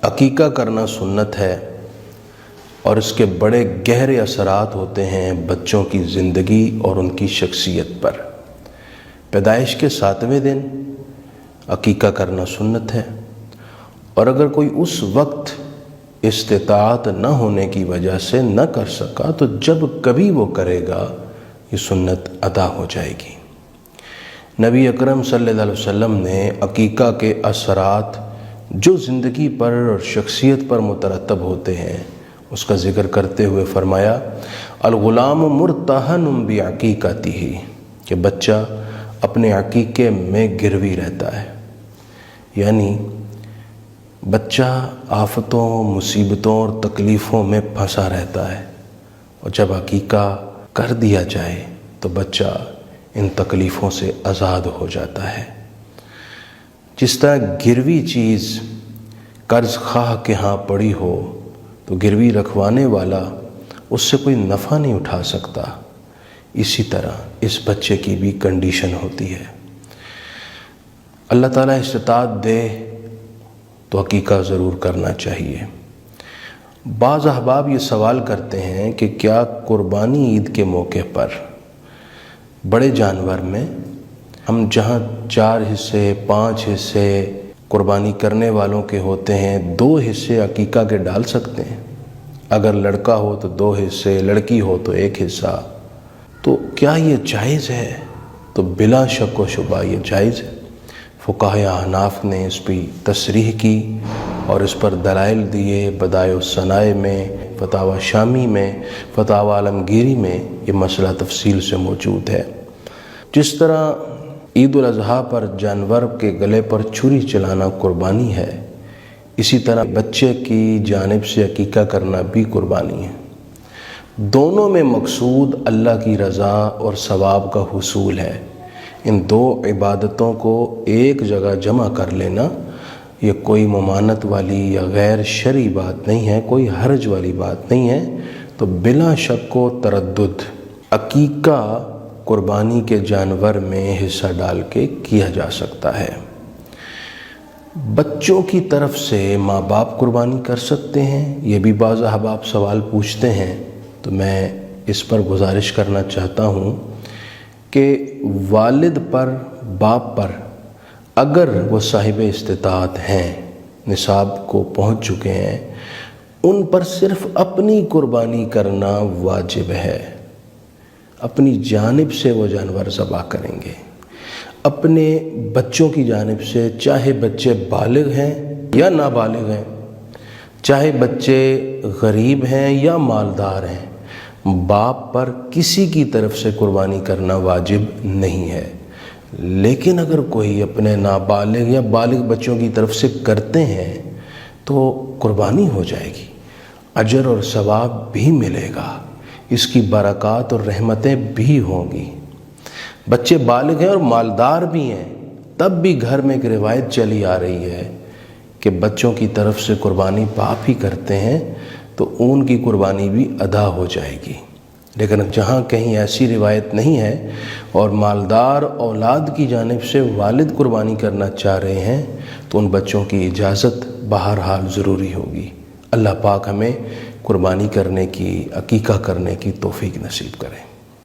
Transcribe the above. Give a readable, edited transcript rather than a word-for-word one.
عقیقہ کرنا سنت ہے اور اس کے بڑے گہرے اثرات ہوتے ہیں بچوں کی زندگی اور ان کی شخصیت پر۔ پیدائش کے 7ویں دن عقیقہ کرنا سنت ہے، اور اگر کوئی اس وقت استطاعت نہ ہونے کی وجہ سے نہ کر سکا تو جب کبھی وہ کرے گا یہ سنت ادا ہو جائے گی۔ نبی اکرم صلی اللہ علیہ وسلم نے عقیقہ کے اثرات جو زندگی پر اور شخصیت پر مترتب ہوتے ہیں اس کا ذکر کرتے ہوئے فرمایا، الغلام مرتہن بعقیقتہ، کہ بچہ اپنے عقیقے میں گروی رہتا ہے، یعنی بچہ آفتوں، مصیبتوں اور تکلیفوں میں پھنسا رہتا ہے، اور جب عقیقہ کر دیا جائے تو بچہ ان تکلیفوں سے آزاد ہو جاتا ہے۔ جس طرح گروی چیز قرض خواہ کے ہاں پڑی ہو تو گروی رکھوانے والا اس سے کوئی نفع نہیں اٹھا سکتا، اسی طرح اس بچے کی بھی کنڈیشن ہوتی ہے۔ اللہ تعالیٰ استطاعت دے تو عقیقہ ضرور کرنا چاہیے۔ بعض احباب یہ سوال کرتے ہیں کہ کیا قربانی عید کے موقع پر بڑے جانور میں ہم جہاں 4 حصے 5 حصے قربانی کرنے والوں کے ہوتے ہیں 2 حصے عقیقہ کے ڈال سکتے ہیں؟ اگر لڑکا ہو تو 2 حصے، لڑکی ہو تو 1 حصہ، تو کیا یہ جائز ہے؟ تو بلا شک و شبہ یہ جائز ہے۔ فقہائے احناف نے اس پہ تصریح کی اور اس پر دلائل دیے، بدائع الصنائع میں، فتاوی شامی میں، فتاوی عالمگیری میں یہ مسئلہ تفصیل سے موجود ہے۔ جس طرح عید الاضحیٰ پر جانور کے گلے پر چھری چلانا قربانی ہے، اسی طرح بچے کی جانب سے عقیقہ کرنا بھی قربانی ہے۔ دونوں میں مقصود اللہ کی رضا اور ثواب کا حصول ہے۔ ان 2 عبادتوں کو ایک جگہ جمع کر لینا یہ کوئی ممانعت والی یا غیر شرعی بات نہیں ہے، کوئی حرج والی بات نہیں ہے۔ تو بلا شک و تردد عقیقہ قربانی کے جانور میں حصہ ڈال کے کیا جا سکتا ہے۔ بچوں کی طرف سے ماں باپ قربانی کر سکتے ہیں، یہ بھی بعض احباب سوال پوچھتے ہیں، تو میں اس پر گزارش کرنا چاہتا ہوں کہ والد پر، باپ پر اگر وہ صاحب استطاعت ہیں، نصاب کو پہنچ چکے ہیں، ان پر صرف اپنی قربانی کرنا واجب ہے۔ اپنی جانب سے وہ جانور ذبح کریں گے، اپنے بچوں کی جانب سے، چاہے بچے بالغ ہیں یا نابالغ ہیں، چاہے بچے غریب ہیں یا مالدار ہیں، باپ پر کسی کی طرف سے قربانی کرنا واجب نہیں ہے۔ لیکن اگر کوئی اپنے نابالغ یا بالغ بچوں کی طرف سے کرتے ہیں تو قربانی ہو جائے گی، اجر اور ثواب بھی ملے گا، اس کی برکات اور رحمتیں بھی ہوں گی۔ بچے بالغ ہیں اور مالدار بھی ہیں، تب بھی گھر میں ایک روایت چلی آ رہی ہے کہ بچوں کی طرف سے قربانی باپ ہی کرتے ہیں تو ان کی قربانی بھی ادا ہو جائے گی۔ لیکن جہاں کہیں ایسی روایت نہیں ہے اور مالدار اولاد کی جانب سے والد قربانی کرنا چاہ رہے ہیں تو ان بچوں کی اجازت بہرحال ضروری ہوگی۔ اللہ پاک ہمیں قربانی کرنے کی، عقیقہ کرنے کی توفیق نصیب کرے۔